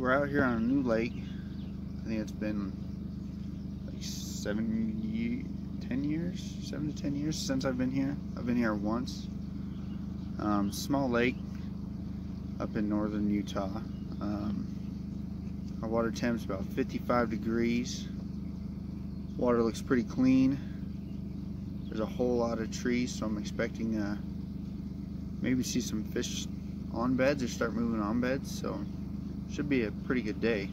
we're out here on a new lake. I think it's been like 7 to 10 years since I've been here. I've been here once. Small lake up in northern Utah. Our water temp's about 55 degrees. Water looks pretty clean. There's a whole lot of trees, so I'm expecting maybe see some fish on beds or start moving on beds, so should be a pretty good day.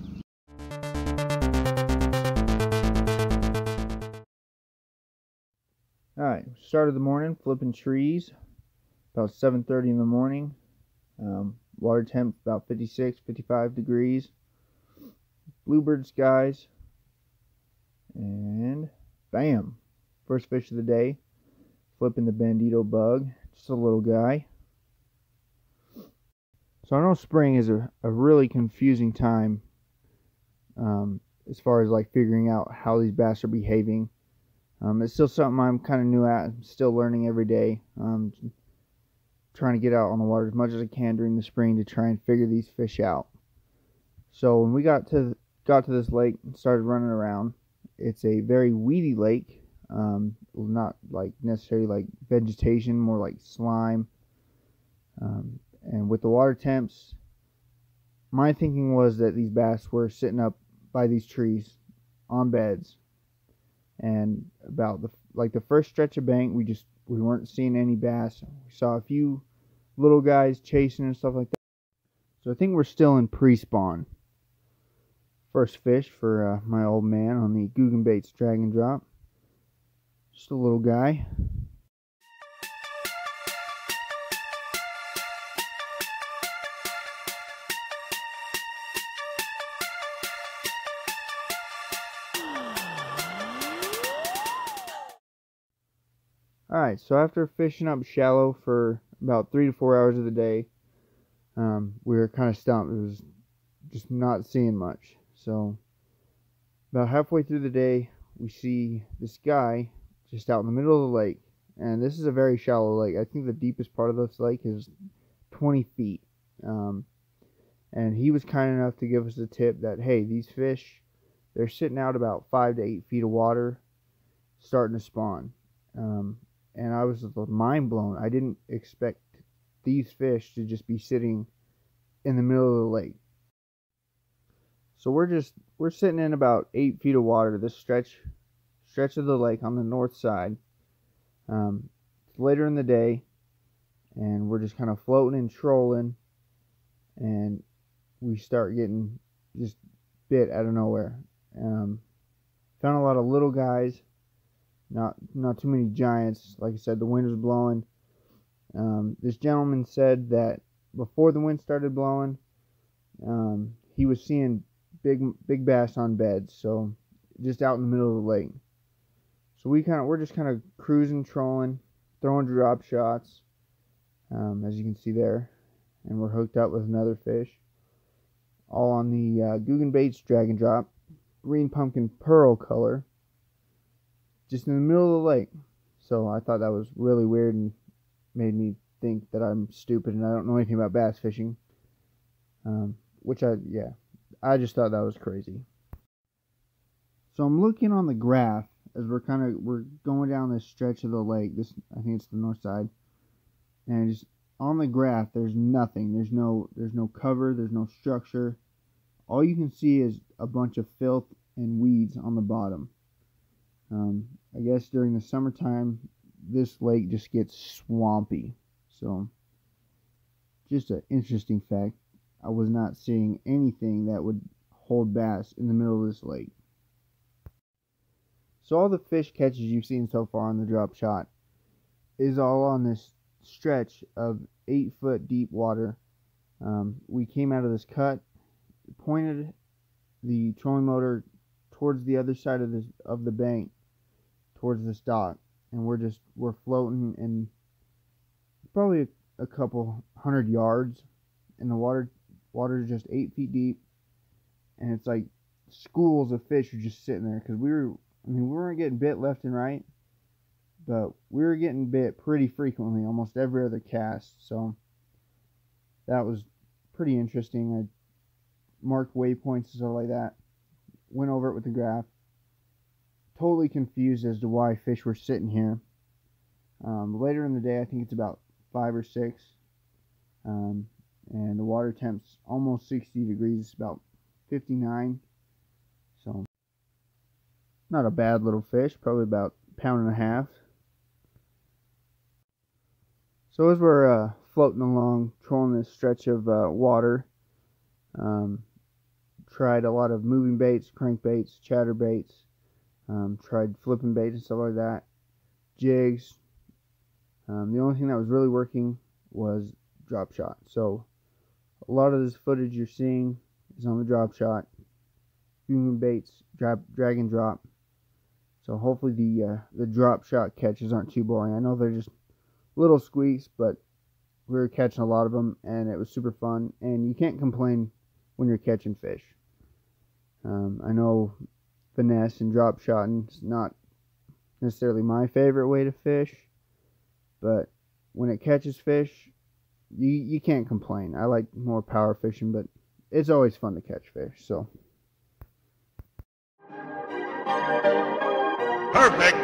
Alright, started the morning flipping trees about 7:30 in the morning. Water temp about 56, 55 degrees. Bluebird skies. And bam! First fish of the day. Flipping the bandito bug. Just a little guy. So I know spring is a really confusing time as far as like figuring out how these bass are behaving. It's still something I'm kind of new at. I'm still learning every day. Trying to get out on the water as much as I can during the spring to try and figure these fish out. So when we got to this lake and started running around, it's a very weedy lake. Not like necessarily like vegetation, more like slime. And with the water temps, my thinking was that these bass were sitting up by these trees on beds. And about the first stretch of bank, we weren't seeing any bass. We saw a few little guys chasing and stuff like that. So I think we're still in pre-spawn. First fish for my old man on the GrizzlyBassin drag and drop. Just a little guy. Alright, so after fishing up shallow for about 3 to 4 hours of the day, we were kind of stumped. It was just not seeing much. So about halfway through the day, we see this guy just out in the middle of the lake. And this is a very shallow lake. I think the deepest part of this lake is 20 feet. And he was kind enough to give us a tip that, hey, these fish, they're sitting out about 5 to 8 feet of water, starting to spawn. And I was mind blown. I didn't expect these fish to just be sitting in the middle of the lake. So we're sitting in about 8 feet of water. This stretch of the lake on the north side. It's later in the day, and we're just kind of floating and trolling, and we start getting just bit out of nowhere. Found a lot of little guys. Not too many giants. Like I said, the wind was blowing. This gentleman said that before the wind started blowing, he was seeing big bass on beds, so just out in the middle of the lake. So we're just kind of cruising, trolling, throwing drop shots, as you can see there, and we're hooked up with another fish, all on the GrizzlyBassin drag and drop, green pumpkin pearl color, just in the middle of the lake. So I thought that was really weird and made me think that I'm stupid and I don't know anything about bass fishing. I just thought that was crazy. So I'm looking on the graph as we're going down this stretch of the lake. I think it's the north side. And just on the graph, there's nothing. There's no cover. There's no structure. All you can see is a bunch of filth and weeds on the bottom. I guess during the summertime, this lake just gets swampy. So, just an interesting fact. I was not seeing anything that would hold bass in the middle of this lake. So all the fish catches you've seen so far on the drop shot is all on this stretch of 8 foot deep water. We came out of this cut, pointed the trolling motor towards the other side of the bank, towards this dock, and we're floating in probably a couple 100 yards, and the water is just 8 feet deep, and it's like schools of fish are just sitting there, because we weren't getting bit left and right, but we were getting bit pretty frequently, almost every other cast. So that was pretty interesting. marked waypoints and stuff like that. Went over it with the graph. Totally confused as to why fish were sitting here. Later in the day, I think it's about 5 or 6, and the water temp's almost 60 degrees. It's about 59, so not a bad little fish, probably about a pound and a half. So as we're floating along, trolling this stretch of water, tried a lot of moving baits, crankbaits, chatterbaits, tried flipping baits and stuff like that, jigs. The only thing that was really working was drop shot. So a lot of this footage you're seeing is on the drop shot, moving baits, drag and drop. So hopefully the drop shot catches aren't too boring. I know they're just little squeaks, but we were catching a lot of them, and it was super fun. And you can't complain when you're catching fish. I know finesse and drop shotting is not necessarily my favorite way to fish, but when it catches fish, you can't complain. I like more power fishing, but it's always fun to catch fish. So perfect.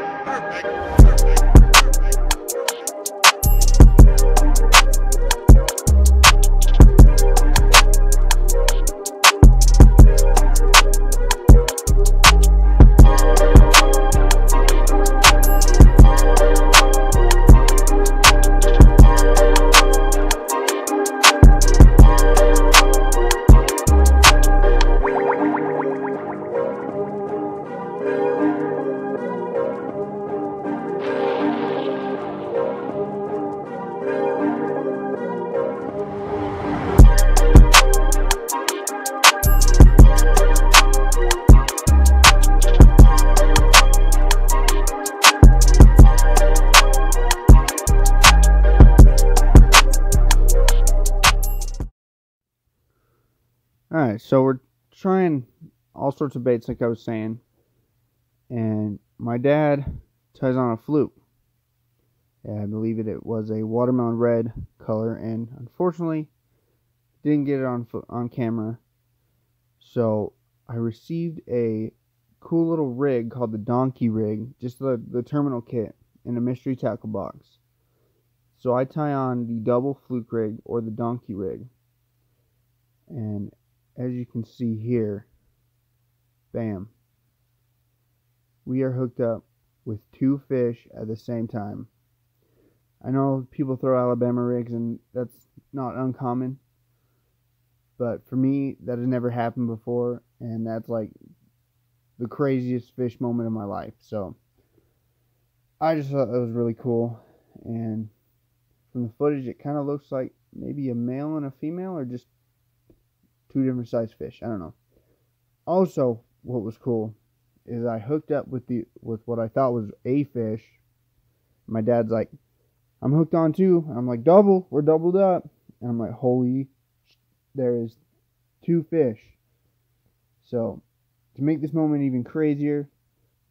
alright, so we're trying all sorts of baits like I was saying, and my dad ties on a fluke. Yeah, I believe it was a watermelon red color, and unfortunately didn't get it on camera. So I received a cool little rig called the donkey rig, just the terminal kit in a mystery tackle box. So I tie on the double fluke rig or the donkey rig, and as you can see here, bam, we are hooked up with 2 fish at the same time. I know people throw Alabama rigs, and that's not uncommon, but for me, that has never happened before, and that's like the craziest fish moment of my life. So I just thought that was really cool, and from the footage, it kind of looks like maybe a male and a female, or just 2 different sized fish. I don't know. Also, what was cool is I hooked up with what I thought was a fish. My dad's like, I'm hooked on 2. I'm like, double. We're doubled up. And I'm like, holy, there is 2 fish. So to make this moment even crazier,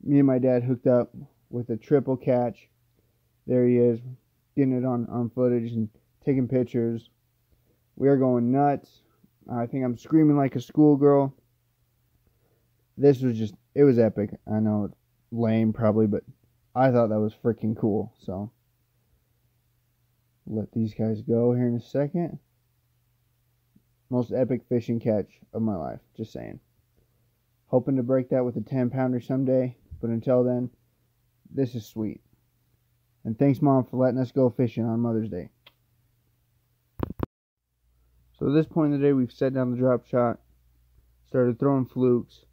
me and my dad hooked up with a triple catch. There he is, getting it on footage and taking pictures. We are going nuts. I think I'm screaming like a schoolgirl. This was just, it was epic. I know it's lame probably, but I thought that was freaking cool. So let these guys go here in a second. Most epic fishing catch of my life, just saying. Hoping to break that with a 10-pounder someday, but until then, this is sweet. And thanks, Mom, for letting us go fishing on Mother's Day. So at this point in the day, we've set down the drop shot, started throwing flukes,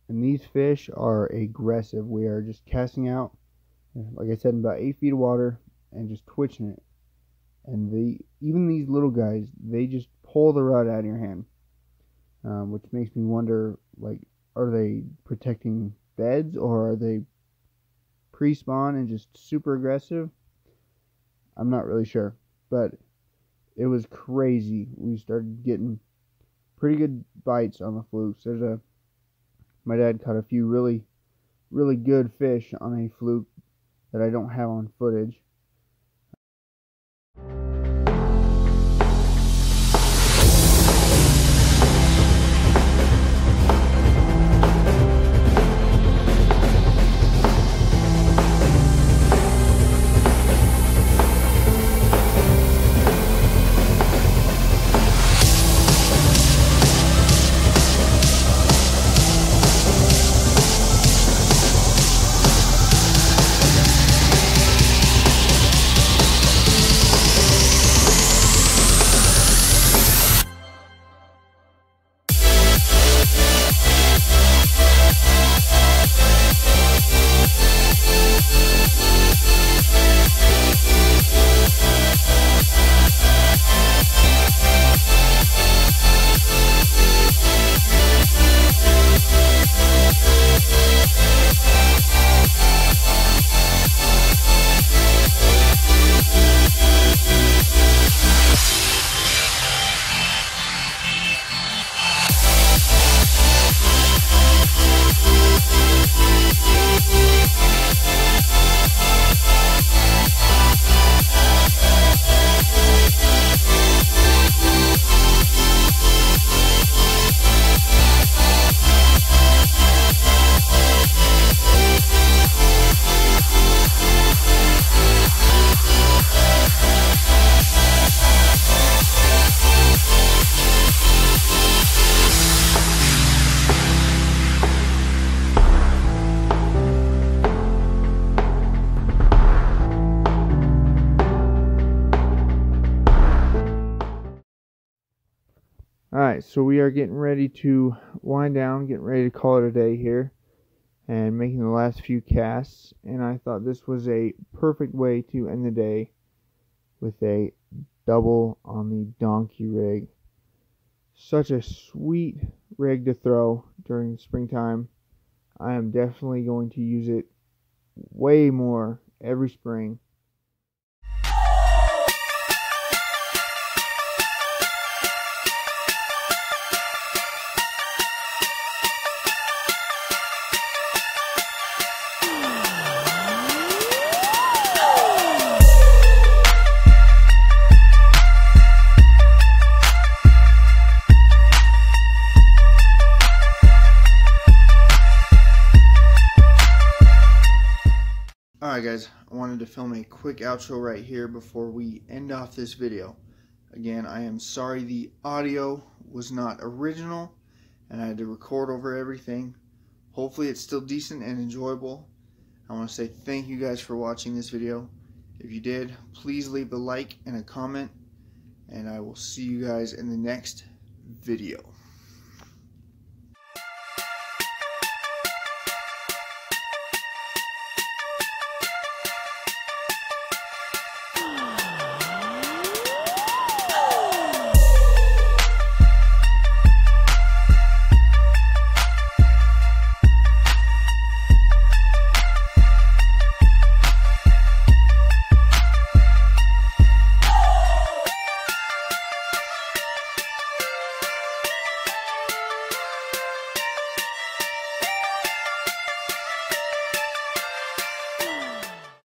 and these fish are aggressive. We are just casting out, like I said, in about 8 feet of water and just twitching it. And even these little guys, they just pull the rod out of your hand, which makes me wonder, like, are they protecting beds, or are they pre-spawn and just super aggressive? I'm not really sure, but it was crazy. We started getting pretty good bites on the flukes. My dad caught a few really, really good fish on a fluke that I don't have on footage. Alright, so we are getting ready to wind down, getting ready to call it a day here, and making the last few casts, and I thought this was a perfect way to end the day with a double on the donkey rig. Such a sweet rig to throw during springtime. I am definitely going to use it way more every spring. Alright guys, I wanted to film a quick outro right here before we end off this video. Again, I am sorry the audio was not original and I had to record over everything. Hopefully it's still decent and enjoyable. I want to say thank you guys for watching this video. If you did, please leave a like and a comment, and I will see you guys in the next video.